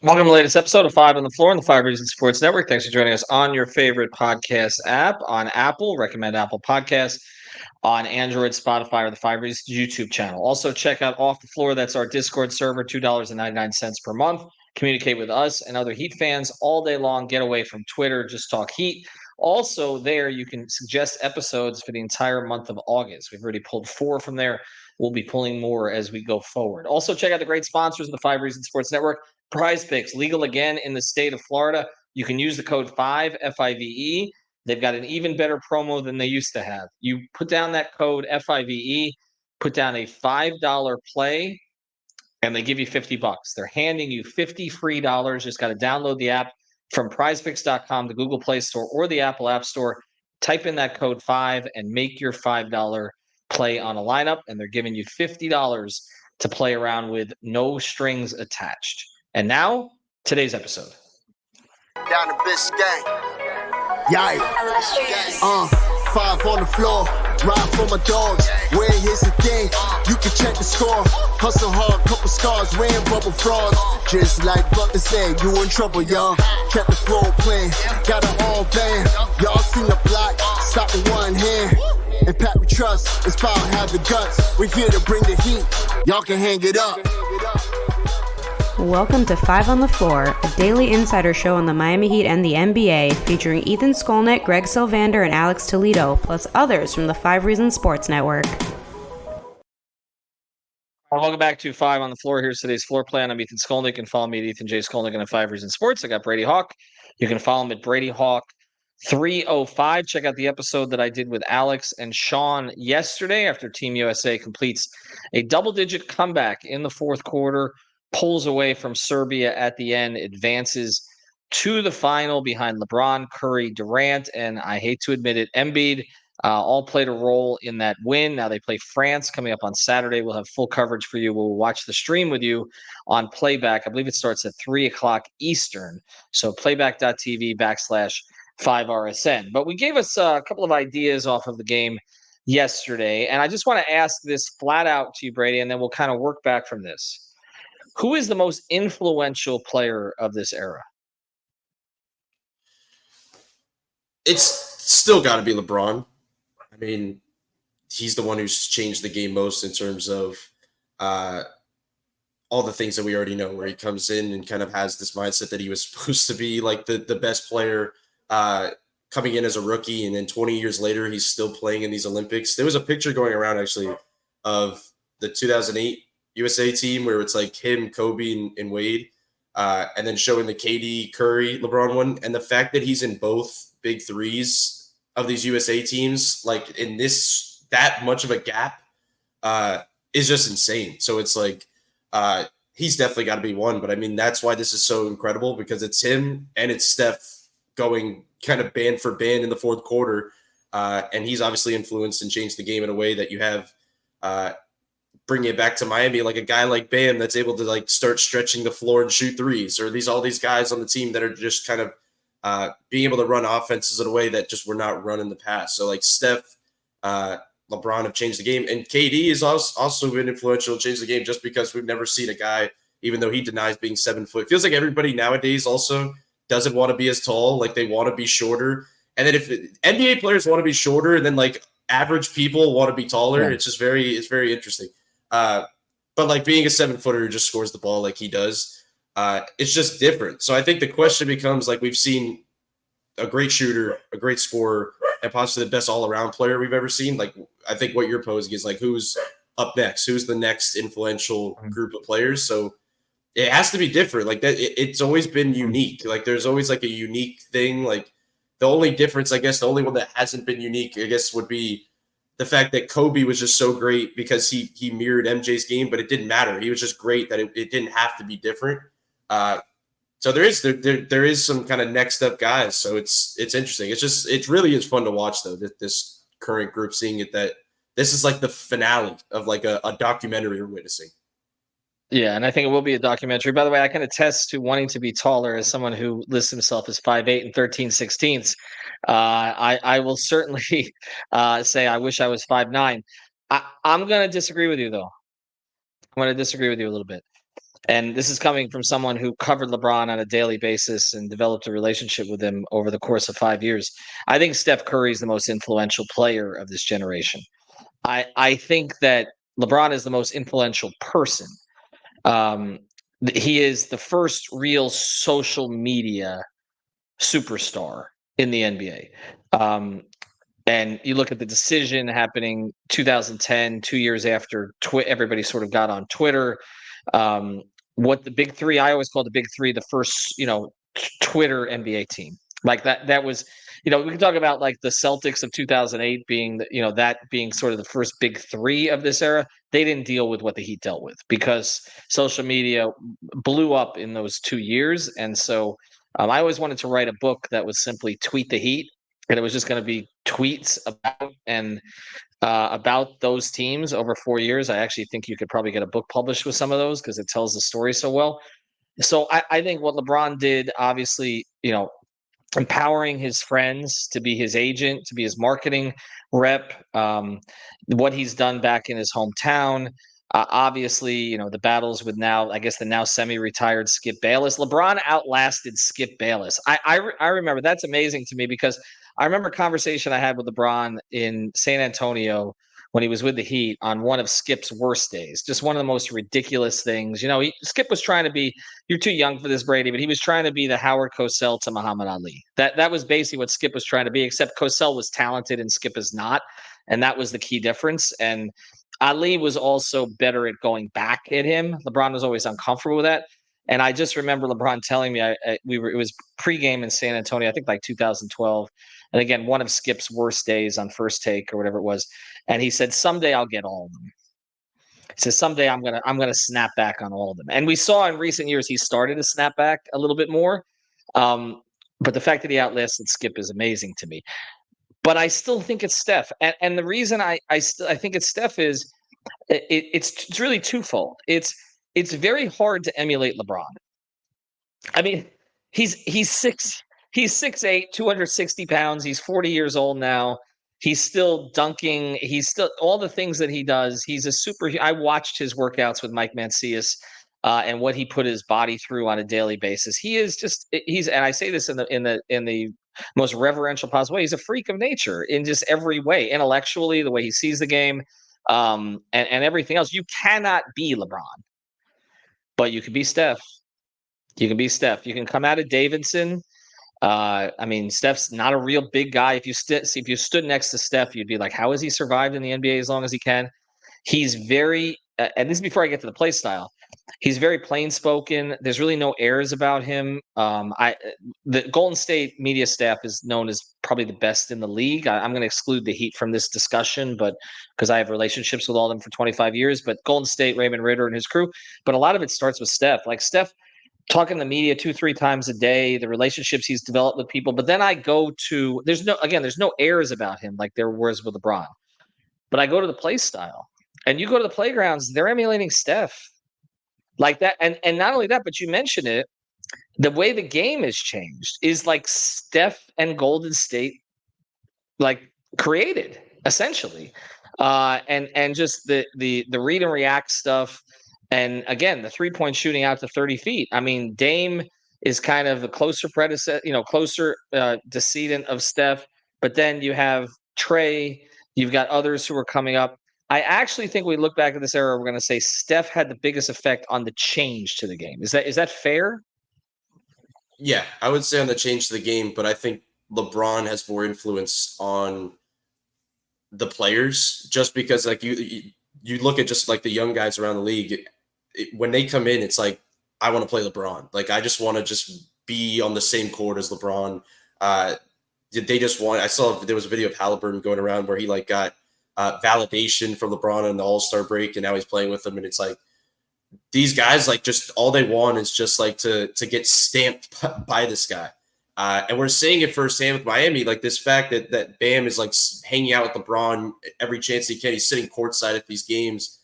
Welcome to the latest episode of Five on the Floor on the Five Reasons Sports Network. Thanks for joining us on your favorite podcast app. On Apple, recommend Apple Podcasts. On Android, Spotify, or the Five Reasons YouTube channel. Also, check out Off the Floor. That's our Discord server, $2.99 per month. Communicate with us and other Heat fans all day long. Get away from Twitter. Just talk Heat. Also, there you can suggest episodes for the entire month of August. We've already pulled 4 from there. We'll be pulling more as we go forward. Also, check out the great sponsors of the Five Reasons Sports Network. Prize Picks, legal again in the state of Florida. You can use the code 5, FIVE. They've got an even better promo than they used to have. You put down that code FIVE, put down a $5 play, and they give you $50. They're handing you 50 free dollars. Just got to download the app from prizepicks.com, the Google Play Store, or the Apple App Store. Type in that code 5 and make your $5 play on a lineup, and they're giving you $50 to play around with, no strings attached. And now, today's episode. Down the Biscayne. Yikes. 5 on the floor, ride for my dogs. Where here's the thing, you can check the score. Hustle hard, couple scars, wearing bubble frogs. Just like Butler said, you in trouble, y'all. Kept the floor playing, got it all band. Y'all seen the block, stop with one hand. And Pat we trust, it's power, have the guts. We're here to bring the heat, y'all can hang it up. Welcome to Five on the Floor, a daily insider show on the Miami Heat and the NBA, featuring Ethan Skolnick, Greg Sylvander, and Alex Toledo, plus others from the Five Reasons Sports Network. Welcome back to Five on the Floor. Here's today's floor plan. I'm Ethan Skolnick. You can follow me at Ethan J. Skolnick on the Five Reasons Sports. I got Brady Hawk. You can follow him at Brady Hawk 305. Check out the episode that I did with Alex and Sean yesterday after Team USA completes a double-digit comeback in the fourth quarter, pulls away from Serbia at the end, advances to the final behind LeBron, Curry, Durant, and I hate to admit it, Embiid all played a role in that win. Now they play France coming up on Saturday. We'll have full coverage for you. We'll watch the stream with you on playback. I believe it starts at 3 o'clock Eastern. So playback.tv/5RSN. But we gave us a couple of ideas off of the game yesterday. And I just want to ask this flat out to you, Brady, and then we'll kind of work back from this. Who is the most influential player of this era? It's still got to be LeBron. I mean, he's the one who's changed the game most in terms of all the things that we already know, where he comes in and kind of has this mindset that he was supposed to be like the best player coming in as a rookie. And then 20 years later, he's still playing in these Olympics. There was a picture going around actually of the 2008 USA team where it's like him, Kobe, and Wade, and then showing the KD, Curry, LeBron one. And the fact that he's in both big threes of these USA teams, like in that much of a gap, is just insane. So it's like he's definitely got to be one. But I mean, that's why this is so incredible, because it's him and it's Steph going kind of band for band in the fourth quarter. And he's obviously influenced and changed the game in a way that you have bring it back to Miami, like a guy like Bam that's able to like start stretching the floor and shoot threes, or all these guys on the team that are just kind of being able to run offenses in a way that just were not run in the past. So like Steph, LeBron have changed the game, and KD has also been influential, changed the game, just because we've never seen a guy, even though he denies being 7 foot. It feels like everybody nowadays also doesn't want to be as tall, like they want to be shorter. And then if NBA players want to be shorter, and then like average people want to be taller, yeah. It's very interesting. But like being a 7-footer who just scores the ball like he does, it's just different. So I think the question becomes, like, we've seen a great shooter, a great scorer, and possibly the best all-around player we've ever seen. Like, I think what you're posing is like, who's up next? Who's the next influential group of players? So it has to be different. Like that, it's always been unique. Like there's always like a unique thing. Like the only difference, I guess, the only one that hasn't been unique, I guess, would be the fact that Kobe was just so great because he mirrored MJ's game, but it didn't matter. He was just great that it didn't have to be different. So there is some kind of next up guys. So it's interesting. It really is fun to watch though, this current group, seeing it, that this is like the finale of like a documentary we're witnessing. Yeah, and I think it will be a documentary. By the way, I can attest to wanting to be taller as someone who lists himself as 5'8" and 13/16. I will certainly say I wish I was 5'9". I'm going to disagree with you, though. I'm going to disagree with you a little bit. And this is coming from someone who covered LeBron on a daily basis and developed a relationship with him over the course of 5 years. I think Steph Curry is the most influential player of this generation. I think that LeBron is the most influential person. Um, he is the first real social media superstar in the NBA. And you look at the decision happening 2010, 2 years after everybody sort of got on Twitter. Um, what the big three, I always call the big three, the first, Twitter NBA team. Like that was, we can talk about like the Celtics of 2008 being, that being sort of the first big three of this era. They didn't deal with what the Heat dealt with because social media blew up in those 2 years. And so I always wanted to write a book that was simply Tweet the Heat, and it was just going to be tweets about those teams over 4 years. I actually think you could probably get a book published with some of those because it tells the story so well. So I think what LeBron did, obviously, empowering his friends to be his agent, to be his marketing rep, what he's done back in his hometown. Obviously, the battles with now, I guess the now semi-retired Skip Bayless. LeBron outlasted Skip Bayless. I remember that's amazing to me because I remember a conversation I had with LeBron in San Antonio when he was with the Heat on one of Skip's worst days. Just one of the most ridiculous things. Skip was trying to be, you're too young for this, Brady, but he was trying to be the Howard Cosell to Muhammad Ali. That was basically what Skip was trying to be, except Cosell was talented and Skip is not. And that was the key difference. And Ali was also better at going back at him. LeBron was always uncomfortable with that. And I just remember LeBron telling me it was pregame in San Antonio, I think like 2012. And again, one of Skip's worst days on First Take or whatever it was. And he said, someday I'll get all of them. He says, someday I'm gonna snap back on all of them. And we saw in recent years he started to snap back a little bit more. But the fact that he outlasted Skip is amazing to me. But I still think it's Steph. And the reason I think it's Steph is it's really twofold. It's very hard to emulate LeBron. I mean, he's 6'8", 260 pounds. He's 40 years old now. He's still dunking. He's still all the things that he does. He's a super. I watched his workouts with Mike Mancias and what he put his body through on a daily basis. He is just and I say this in the most reverential possible way. He's a freak of nature in just every way, intellectually, the way he sees the game, and everything else. You cannot be LeBron, but you can be Steph. You can be Steph. You can come out of Davidson. I mean, Steph's not a real big guy. If you stood next to Steph, you'd be like, how has he survived in the NBA as long as he can? He's very, and this is before I get to the play style. He's very plain spoken. There's really no airs about him. The Golden State media staff is known as probably the best in the league. I'm going to exclude the Heat from this discussion, but because I have relationships with all of them for 25 years. But Golden State, Raymond Ritter and his crew. But a lot of it starts with Steph. Like Steph talking to the media 2-3 times a day, the relationships he's developed with people. But then I go to there's no airs about him like there was with LeBron. But I go to the play style, and you go to the playgrounds, they're emulating Steph like that. And not only that, but you mentioned it, the way the game has changed is like Steph and Golden State like created essentially, and just the read and react stuff. And again, the 3-point shooting out to 30 feet. I mean, Dame is kind of a closer decedent of Steph. But then you have Trey. You've got others who are coming up. I actually think we look back at this era, we're going to say Steph had the biggest effect on the change to the game. Is that fair? Yeah, I would say on the change to the game, but I think LeBron has more influence on the players just because like you look at just like the young guys around the league. When they come in, it's like, I want to play LeBron. Like, I just want to just be on the same court as LeBron. They just want, I saw there was a video of Halliburton going around where he like got validation from LeBron in the All-Star break, and now he's playing with them. And it's like, these guys, like, just all they want is just like to get stamped by this guy. And we're seeing it firsthand with Miami, like this fact that Bam is like hanging out with LeBron every chance he can. He's sitting courtside at these games.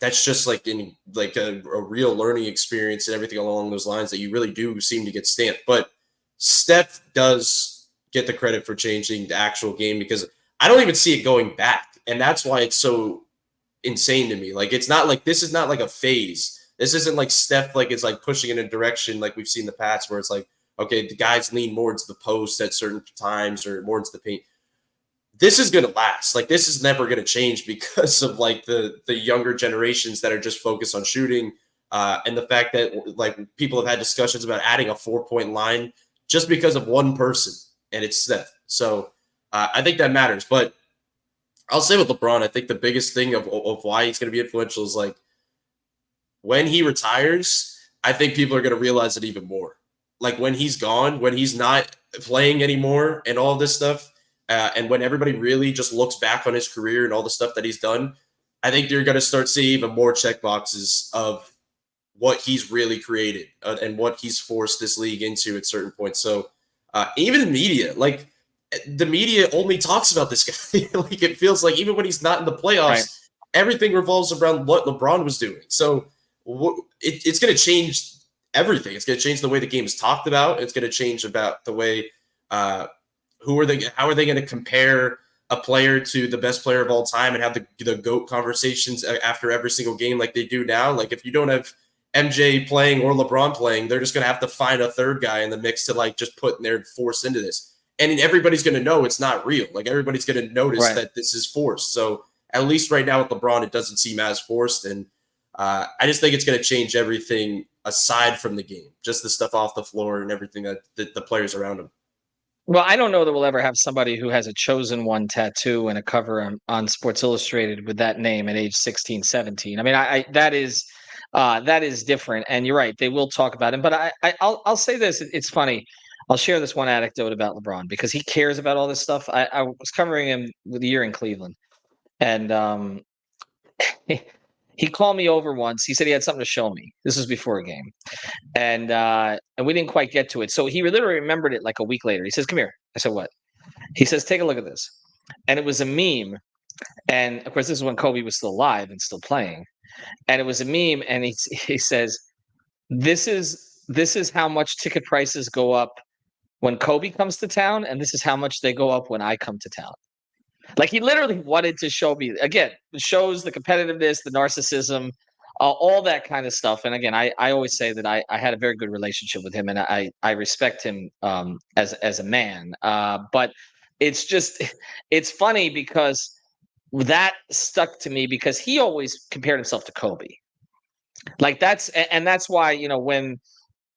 That's just like in like a real learning experience and everything along those lines that you really do seem to get stamped. But Steph does get the credit for changing the actual game because I don't even see it going back. And that's why it's so insane to me. Like, it's not like, this is not like a phase This isn't like Steph is like pushing in a direction like we've seen in the past where it's like, okay, the guys lean more into the post at certain times or more into the paint. This is going to last. Like, this is never going to change because of like the younger generations that are just focused on shooting, and the fact that like people have had discussions about adding a 4-point line just because of one person, and it's Steph. So I think that matters. But I'll say with LeBron, I think the biggest thing of why he's going to be influential is like when he retires, I think people are going to realize it even more. Like when he's gone, when he's not playing anymore and all this stuff, and when everybody really just looks back on his career and all the stuff that he's done, I think you're going to start seeing even more check boxes of what he's really created and what he's forced this league into at certain points. So even the media, like the media only talks about this guy. Like it feels like even when he's not in the playoffs, right, everything revolves around what LeBron was doing. So it's going to change everything. It's going to change the way the game is talked about. It's going to change about the way how are they going to compare a player to the best player of all time and have the GOAT conversations after every single game like they do now? Like if you don't have MJ playing or LeBron playing, they're just going to have to find a third guy in the mix to like just put their force into this. And everybody's going to know it's not real. Like everybody's going to notice that this is forced. So at least right now with LeBron, it doesn't seem as forced. And I just think it's going to change everything aside from the game, just the stuff off the floor and everything that the players around him. Well, I don't know that we'll ever have somebody who has a chosen one tattoo and a cover on Sports Illustrated with that name at age 16, 17. I mean, that is different. And you're right. They will talk about him. But I'll say this. It's funny. I'll share this one anecdote about LeBron because he cares about all this stuff. I was covering him with a year in Cleveland. And he called me over once. He said he had something to show me. This was before a game. And we didn't quite get to it. So he literally remembered it like a week later. He says, "Come here." I said, "What?" He says, "Take a look at this." And it was a meme. And of course, this is when Kobe was still alive and still playing. And it was a meme. And he says, this is how much ticket prices go up when Kobe comes to town. And this is how much they go up when I come to town. Like he literally wanted to show me, again, it shows the competitiveness, the narcissism, all that kind of stuff. And again, I always say that I had a very good relationship with him and I respect him as a man. But it's funny because that stuck to me because he always compared himself to Kobe. Like that's why, when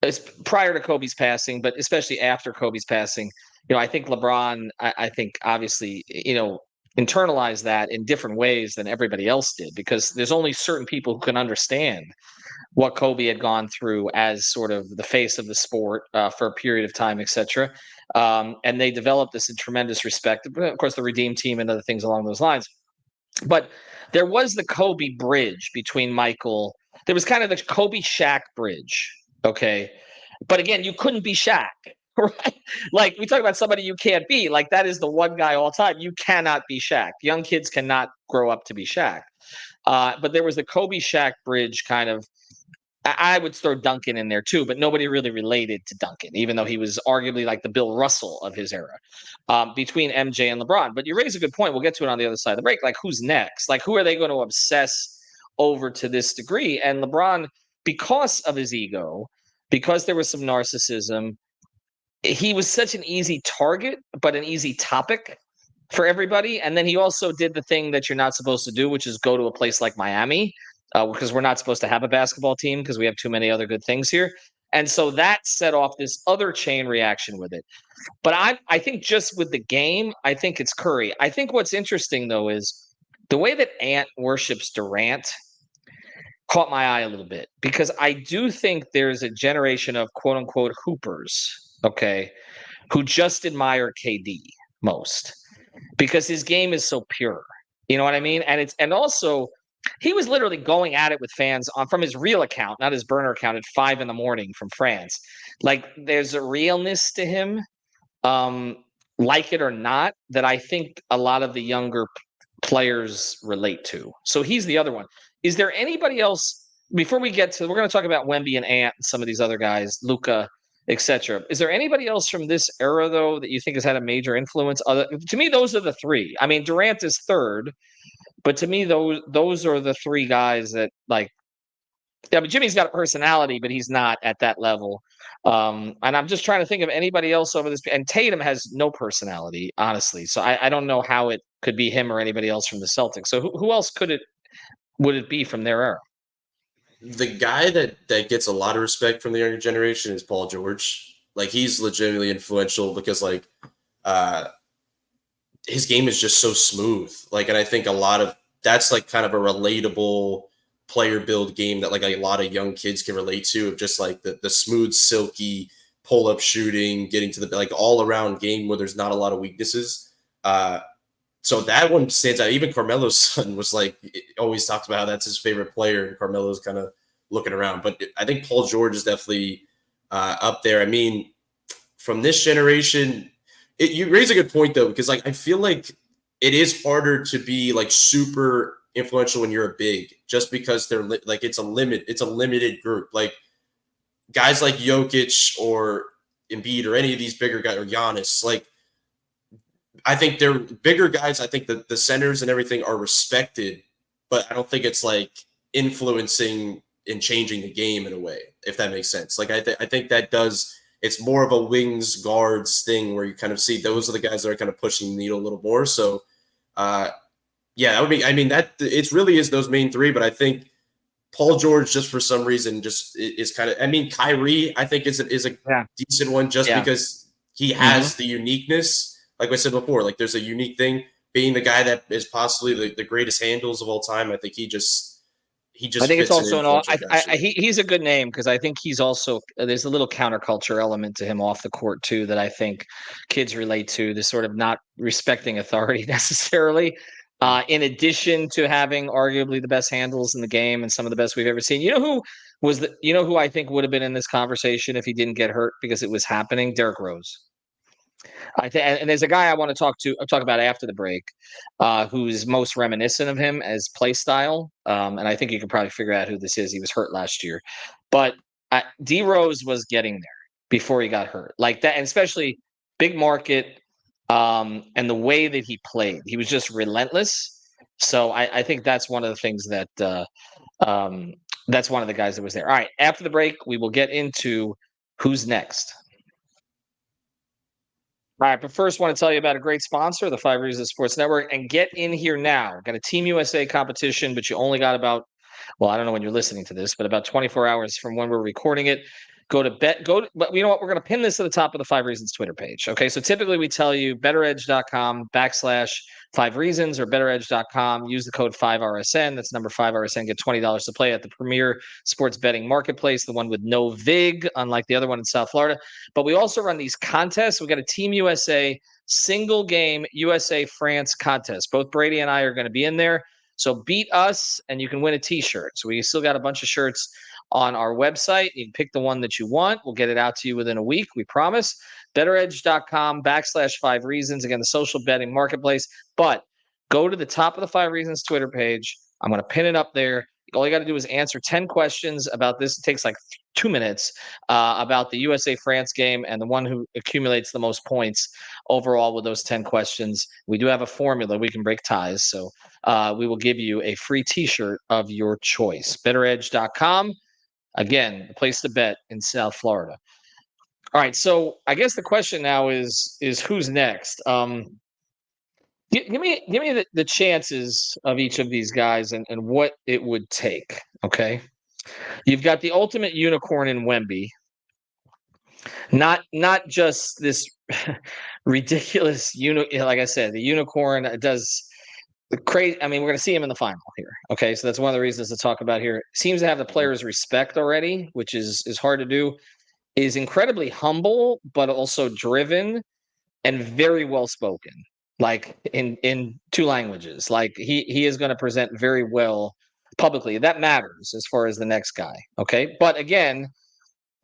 it's prior to Kobe's passing, but especially after Kobe's passing, I think LeBron, I think obviously, internalized that in different ways than everybody else did, because there's only certain people who can understand what Kobe had gone through as sort of the face of the sport for a period of time, etc. And they developed this in tremendous respect. Of course, the Redeem Team and other things along those lines. But there was the Kobe bridge between Michael. There was kind of the Kobe Shaq bridge. Okay. But again, you couldn't be Shaq. Right? Like we talk about somebody you can't be, like that is the one guy all time. You cannot be Shaq. Young kids cannot grow up to be Shaq. But there was the Kobe Shaq bridge kind of. I would throw Duncan in there too, but nobody really related to Duncan, even though he was arguably like the Bill Russell of his era, between MJ and LeBron. But you raise a good point. We'll get to it on the other side of the break. Like who's next? Like who are they going to obsess over to this degree? And LeBron, because of his ego, because there was some narcissism, he was such an easy target, but an easy topic for everybody. And then he also did the thing that you're not supposed to do, which is go to a place like Miami, because we're not supposed to have a basketball team because we have too many other good things here. And so that set off this other chain reaction with it. But I think just with the game, I think it's Curry. I think what's interesting, though, is the way that Ant worships Durant caught my eye a little bit, because I do think there's a generation of quote unquote hoopers, okay, who just admire KD most because his game is so pure. You know what I mean? And also he was literally going at it with fans from his real account, not his burner account, at 5 a.m. from France. Like there's a realness to him, like it or not, that I think a lot of the younger players relate to. So he's the other one. Is there anybody else before we get to? We're going to talk about Wemby and Ant and some of these other guys, Luka, etc. Is there anybody else from this era though that you think has had a major influence? To me, those are the three. I mean, Durant is third, but to me, those are the three guys that like Yeah, but Jimmy's got a personality, but he's not at that level. And I'm just trying to think of anybody else over this. And Tatum has no personality, honestly. So I don't know how it could be him or anybody else from the Celtics. So who else would it be from their era? The guy that gets a lot of respect from the younger generation is Paul George. Like he's legitimately influential because uh his game is just so smooth. Like, and I think a lot of that's like kind of a relatable player build game that like a lot of young kids can relate to, of just like the smooth, silky pull up shooting, getting to the like all around game where there's not a lot of weaknesses. Uh, so that one stands out. Even Carmelo's son was like always talks about how that's his favorite player, and Carmelo's kind of looking around. But I think Paul George is definitely up there. I mean, from this generation, you raise a good point though, because like I feel like it is harder to be like super influential when you're a big, just because they're like it's a limited group. Like guys like Jokic or Embiid or any of these bigger guys or Giannis, like I think they're bigger guys. I think that the centers and everything are respected, but I don't think it's like influencing and changing the game in a way, if that makes sense. Like I think that does. It's more of a wings guards thing where you kind of see those are the guys that are kind of pushing the needle a little more. So, yeah, that would be. I mean, that it really is those main three, but I think Paul George just for some reason just is kind of. I mean, Kyrie I think is a decent one just because he has the uniqueness. Like I said before, like there's a unique thing being the guy that is possibly the greatest handles of all time. I think he just. I think it's also he's a good name because I think he's also there's a little counterculture element to him off the court too that I think kids relate to, the sort of not respecting authority necessarily. In addition to having arguably the best handles in the game and some of the best we've ever seen. You know who I think would have been in this conversation if he didn't get hurt because it was happening? Derrick Rose. I think, and there's a guy I want to talk about after the break, who's most reminiscent of him as play style. And I think you can probably figure out who this is. He was hurt last year, but D Rose was getting there before he got hurt, like that, and especially big market, and the way that he played, he was just relentless. So I think that's one of the things that that's one of the guys that was there. All right, after the break, we will get into who's next. All right, but first, want to tell you about a great sponsor, the 5 Reasons Sports Network, and get in here now. Got a Team USA competition, but you only got about, well, I don't know when you're listening to this, but about 24 hours from when we're recording it. But you know what? We're going to pin this at the top of the 5 Reasons Twitter page. Okay, so typically we tell you betteredge.com/5reasons or betteredge.com. Use the code 5RSN. That's number 5RSN. Get $20 to play at the premier sports betting marketplace, the one with no VIG, unlike the other one in South Florida. But we also run these contests. We got a Team USA single game USA France contest. Both Brady and I are going to be in there. So beat us and you can win a t-shirt. So we still got a bunch of shirts on our website. You can pick the one that you want. We'll get it out to you within a week. We promise. betteredge.com/5reasons. Again, the social betting marketplace. But go to the top of the 5 Reasons Twitter page. I'm going to pin it up there. All you got to do is answer 10 questions about this. It takes like 2 minutes about the USA France game, and the one who accumulates the most points overall with those 10 questions. We do have a formula. We can break ties. So we will give you a free t-shirt of your choice. betteredge.com. Again, the place to bet in South Florida. All right, so I guess the question now is who's next? Give me the chances of each of these guys and what it would take. Okay, you've got the ultimate unicorn in Wemby. Not just this ridiculous like I said, the unicorn does the crazy. I mean, we're going to see him in the final here. Okay, so that's one of the reasons to talk about here. Seems to have the players' respect already, which is hard to do. Is incredibly humble, but also driven and very well spoken. Like in 2 languages. Like he is going to present very well publicly. That matters as far as the next guy. Okay, but again,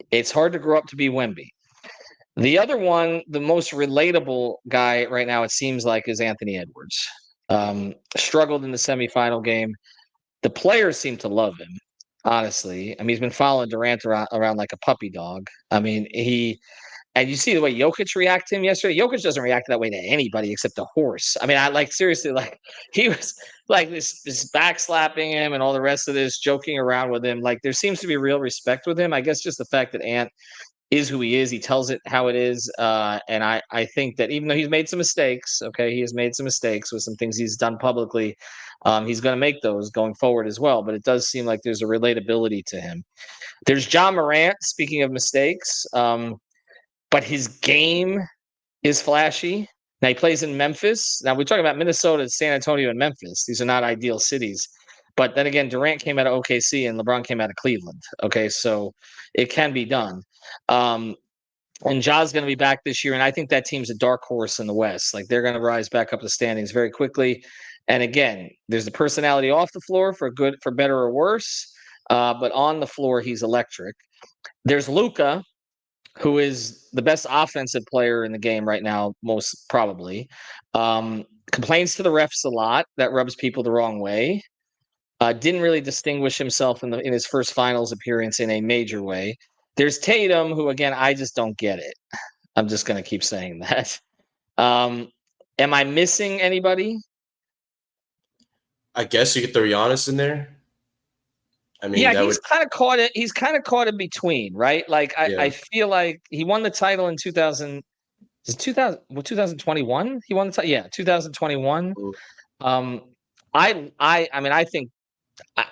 it's hard to grow up to be Wemby. The other one, the most relatable guy right now, it seems like, is Anthony Edwards. Struggled in the semifinal game. The players seem to love him, honestly. I mean, he's been following Durant around like a puppy dog. I mean, and you see the way Jokic reacted to him yesterday. Jokic doesn't react that way to anybody except a horse. I mean, I like seriously, like he was like this backslapping him and all the rest of this, joking around with him. Like there seems to be real respect with him. I guess just the fact that Ant is who he is. He tells it how it is. And I think that even though he's made some mistakes, okay, he has made some mistakes with some things he's done publicly. He's going to make those going forward as well. But it does seem like there's a relatability to him. There's John Morant, speaking of mistakes, but his game is flashy. Now he plays in Memphis. Now we're talking about Minnesota, San Antonio, and Memphis. These are not ideal cities. But then again, Durant came out of OKC and LeBron came out of Cleveland. Okay, so it can be done. And Ja's going to be back this year, and I think that team's a dark horse in the West. Like they're going to rise back up the standings very quickly. And again, there's the personality off the floor for better or worse. But on the floor, he's electric. There's Luka, who is the best offensive player in the game right now, most probably. Complains to the refs a lot. That rubs people the wrong way. Didn't really distinguish himself in his first finals appearance in a major way. There's Tatum, who again, I just don't get it. I'm just going to keep saying that. Am I missing anybody? I guess you could throw Giannis in there. I mean, yeah, he's kind of caught it. He's kind of caught in between, right? Like I feel like he won the title in 2000. Is 2021? He won the title. Yeah, 2021. I mean, I think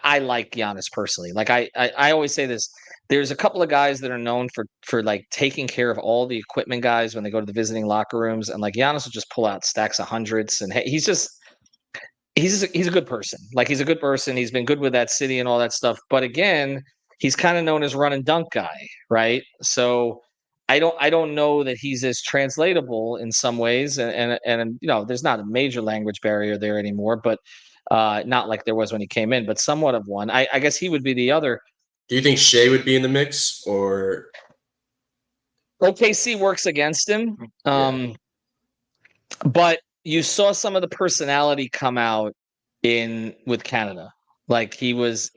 I like Giannis personally. Like I always say this. There's a couple of guys that are known for like taking care of all the equipment guys when they go to the visiting locker rooms, and like Giannis will just pull out stacks of hundreds, and he's a good person. Like he's a good person. He's been good with that city and all that stuff. But again, he's kind of known as run and dunk guy, right? So I don't know that he's as translatable in some ways, and there's not a major language barrier there anymore, but not like there was when he came in, but somewhat of one. I guess he would be the other. Do you think Shea would be in the mix, or OKC works against him? But you saw some of the personality come out with Canada. Like he's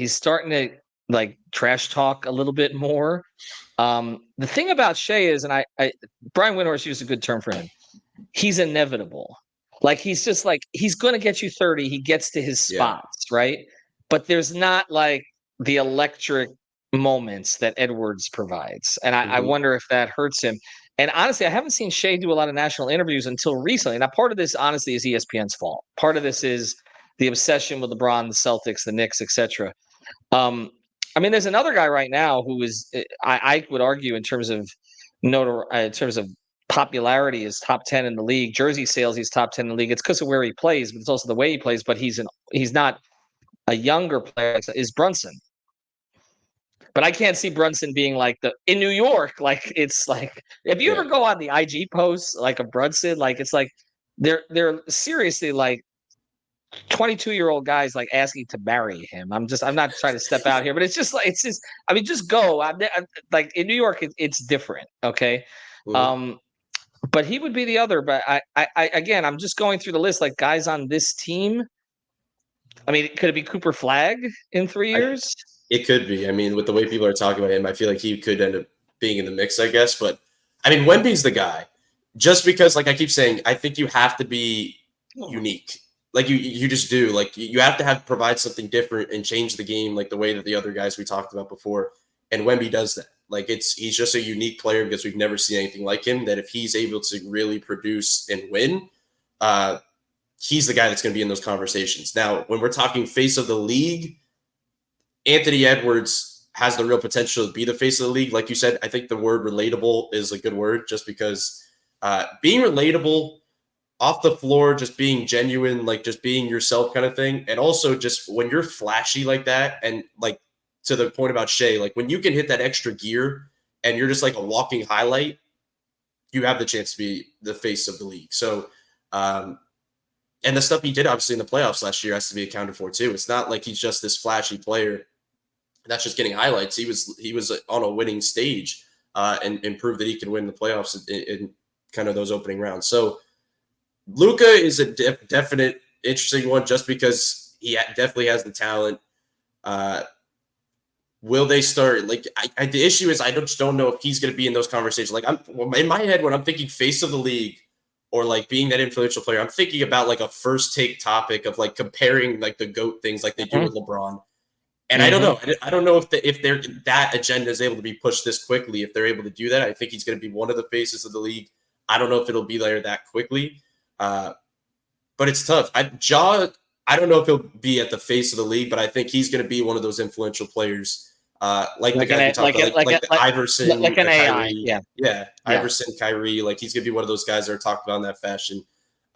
starting to like trash talk a little bit more. The thing about Shea is, and I Brian Windhorst used a good term for him. He's inevitable. Like he's just like he's going to get you 30. He gets to his spots, right? But there's not like the electric moments that Edwards provides, and I wonder if that hurts him. And honestly, I haven't seen Shea do a lot of national interviews until recently. Now, part of this, honestly, is ESPN's fault. Part of this is the obsession with LeBron, the Celtics, the Knicks, etc. I mean, there's another guy right now who is, I would argue, in terms of popularity, is top 10 in the league. Jersey sales, he's top 10 in the league. It's because of where he plays, but it's also the way he plays. But he's not a younger player. Is Brunson? But I can't see Brunson being like in New York. Like it's like if you ever go on the IG posts like of Brunson, like it's like they're seriously like 22-year-old guys like asking to marry him. I'm not trying to step out here, but it's just I mean, just go. I'm like in New York, it's different. Okay. But he would be the other. But I again, I'm just going through the list like guys on this team. I mean, could it be Cooper Flagg in 3 years? It could be. I mean, with the way people are talking about him, I feel like he could end up being in the mix, I guess. But I mean, Wemby's the guy. Just because, like I keep saying, I think you have to be unique. Like you just do. Like you have to provide something different and change the game, like the way that the other guys we talked about before. And Wemby does that. Like he's just a unique player because we've never seen anything like him. That if he's able to really produce and win, he's the guy that's going to be in those conversations. Now, when we're talking face of the league, Anthony Edwards has the real potential to be the face of the league. Like you said, I think the word relatable is a good word just because being relatable off the floor, just being genuine, like just being yourself kind of thing. And also just when you're flashy like that and like to the point about Shea, like when you can hit that extra gear and you're just like a walking highlight, you have the chance to be the face of the league. So, and the stuff he did obviously in the playoffs last year has to be accounted for too. It's not like he's just this flashy player that's just getting highlights. He was on a winning stage and proved that he can win the playoffs in kind of those opening rounds. So Luka is a definite interesting one just because he definitely has the talent. Will they start? Like the issue is I just don't know if he's going to be in those conversations. Like in my head when I'm thinking face of the league, or like being that influential player, I'm thinking about like a first take topic of like comparing like the GOAT things like they do with LeBron. And I don't know. I don't know if that agenda is able to be pushed this quickly. If they're able to do that, I think he's going to be one of the faces of the league. I don't know if it'll be there that quickly, but it's tough. I don't know if he'll be at the face of the league, but I think he's going to be one of those influential players, like the guys we talked about, like Iverson, like an AI, Kyrie. Yeah, Iverson, Kyrie. Like he's going to be one of those guys that are talked about in that fashion.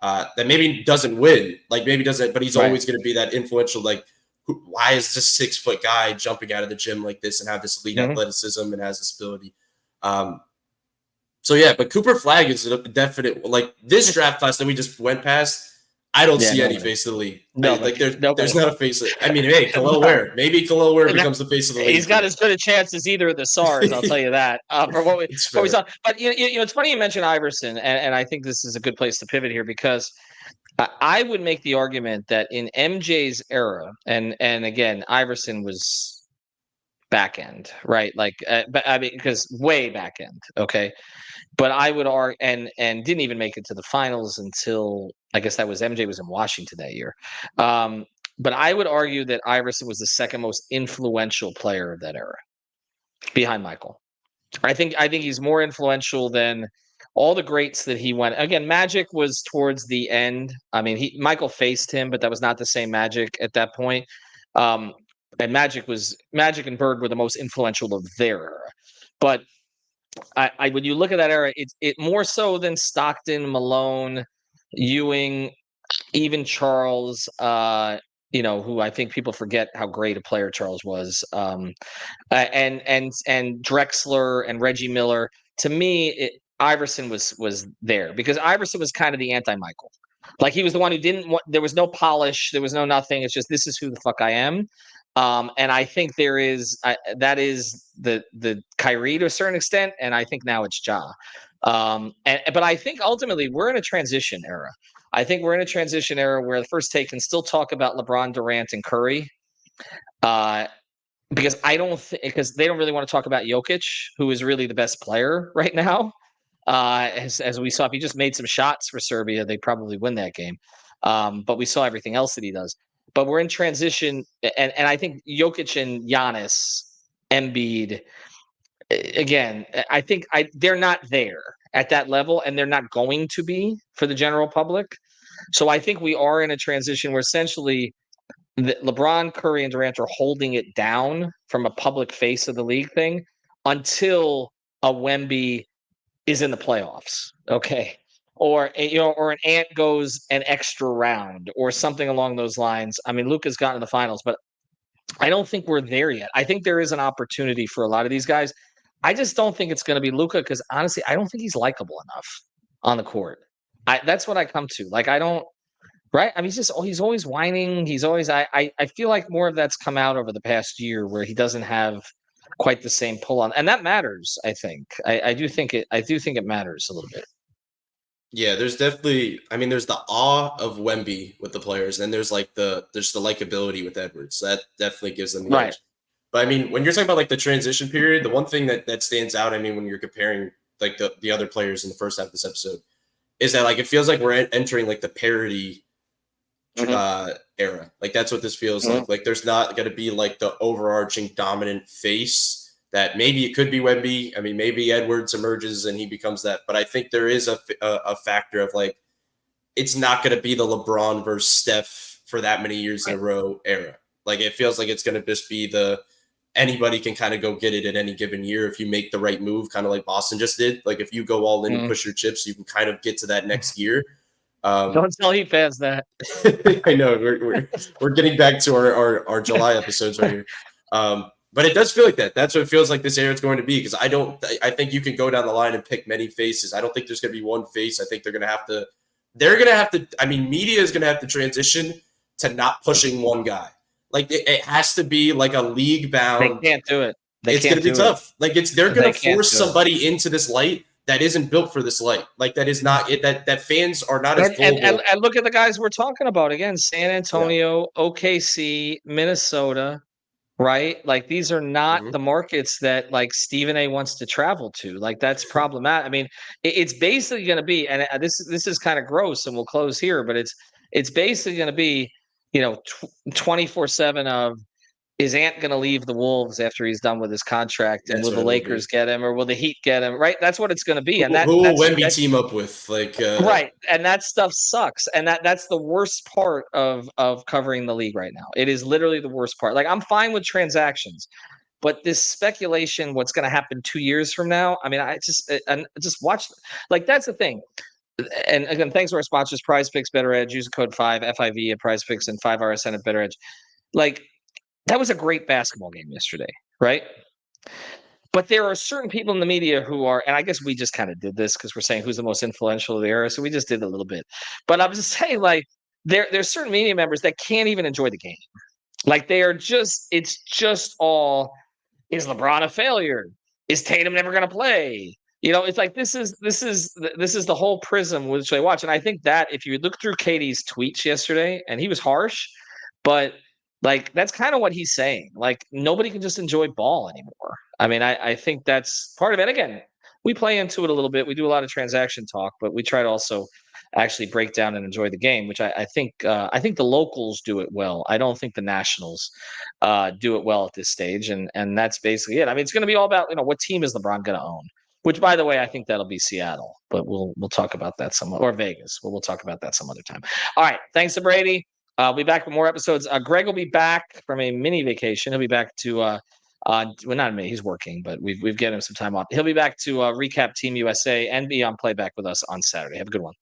That maybe doesn't win, like maybe doesn't, but he's always going to be that influential. Like, why is this 6-foot guy jumping out of the gym like this and have this elite athleticism and has this ability? So yeah, but Cooper Flag is a definite, like this draft class that we just went past. I don't see any face of the league. There's not a face. I mean, hey, Kel'el Ware. Maybe Kel'el Ware becomes the face of the league. He's got as good a chance as either of the SARs, I'll tell you that. For what we saw. But it's funny you mentioned Iverson, and I think this is a good place to pivot here because I would make the argument that in MJ's era, and again, Iverson was back end, right? Like, but I mean, because way back end, okay. But I would argue, and didn't even make it to the finals until I guess that was MJ was in Washington that year. But I would argue that Iverson was the second most influential player of that era, behind Michael. I think he's more influential than all the greats that he went. Again, Magic was towards the end. I mean, Michael faced him, but that was not the same Magic at that point. And Magic and Bird were the most influential of their era. But I when you look at that era, it more so than Stockton, Malone, Ewing, even Charles, who I think people forget how great a player Charles was, and Drexler and Reggie Miller. To me, Iverson was there because Iverson was kind of the anti-Michael. Like he was the one who didn't want. There was no polish. There was no nothing. It's just this is who the fuck I am. And I think that is the Kyrie to a certain extent, and I think now it's Ja. But I think ultimately we're in a transition era. I think we're in a transition era where the first take can still talk about LeBron, Durant, and Curry, because because they don't really want to talk about Jokic, who is really the best player right now. As we saw, if he just made some shots for Serbia, they probably win that game. But we saw everything else that he does. But we're in transition, and I think Jokic and Giannis, Embiid, again, I think they're not there at that level, and they're not going to be for the general public. So I think we are in a transition where essentially LeBron, Curry, and Durant are holding it down from a public face of the league thing until a Wemby is in the playoffs. Okay. Or an Ant goes an extra round or something along those lines. I mean, Luka's gotten to the finals, but I don't think we're there yet. I think there is an opportunity for a lot of these guys. I just don't think it's going to be Luka because honestly, I don't think he's likable enough on the court. That's what I come to. Like, I don't. Right? I mean, he's always whining. He's always. I feel like more of that's come out over the past year where he doesn't have quite the same pull on, and that matters. I think. I do think it. I do think it matters a little bit. Yeah, there's definitely. I mean, there's the awe of Wemby with the players, and there's the likability with Edwards. That definitely gives them the edge. But I mean, when you're talking about like the transition period, the one thing that stands out, I mean, when you're comparing like the other players in the first half of this episode, is that like it feels like we're entering like the parity era. Like that's what this feels like. Like there's not going to be like the overarching dominant face. That maybe it could be Wemby. I mean, maybe Edwards emerges and he becomes that. But I think there is a factor of like, it's not going to be the LeBron versus Steph for that many years in a row era. Like it feels like it's going to just be anybody can kind of go get it at any given year if you make the right move, kind of like Boston just did. Like if you go all in and push your chips, you can kind of get to that next year. Don't tell Heat fans that. I know we're getting back to our July episodes right here. But it does feel like that. That's what it feels like this era is going to be because I think you can go down the line and pick many faces. I don't think there's going to be one face. I think they're going to have to, I mean, media is going to have to transition to not pushing one guy. Like it has to be like a league bound. They can't do it. It's going to be tough. Like they're going to force somebody into this light that isn't built for this light. Like that is not it. That fans are not as global. And look at the guys we're talking about again: San Antonio, OKC, Minnesota. right? Like these are not Mhm. the markets that like Stephen A wants to travel to. Like that's problematic. I mean, it's basically going to be, and this is kind of gross, and we'll close here, but it's basically going to be, 24/7 of is Ant going to leave the Wolves after he's done with his contract, and will That's the what it'll Lakers be. get him, or will the Heat get him? Right? That's what it's going to be, and Who will Wemby that's team up with? Like, right, and that stuff sucks, and that's the worst part of covering the league right now. It is literally the worst part. Like I'm fine with transactions, but this speculation, what's going to happen 2 years from now? I mean, I just watch. Like that's the thing. And again, thanks to our sponsors, Prize Picks, Better Edge. Use code 5FIV at Prize Picks and 5RSN at Better Edge. Like that was a great basketball game yesterday, right? But there are certain people in the media who are, and I guess we just kind of did this because we're saying who's the most influential of the era, so we just did a little bit. But I'm just saying, like, there's certain media members that can't even enjoy the game. Like they are just, it's just all, is LeBron a failure? Is Tatum never going to play? It's like this is the whole prism which they watch, and I think that if you look through Katie's tweets yesterday, and he was harsh, but like that's kind of what he's saying. Like nobody can just enjoy ball anymore. I mean, I think that's part of it. Again, we play into it a little bit. We do a lot of transaction talk, but we try to also actually break down and enjoy the game, which I think the locals do it well. I don't think the nationals do it well at this stage, and that's basically it. I mean, it's going to be all about what team is LeBron going to own. Which, by the way, I think that'll be Seattle, but we'll talk about that some or Vegas. But we'll talk about that some other time. All right, thanks to Brady. I'll be back with more episodes. Greg will be back from a mini vacation. He'll be back to well, not me. He's working, but we've given him some time off. He'll be back to recap Team USA and be on playback with us on Saturday. Have a good one.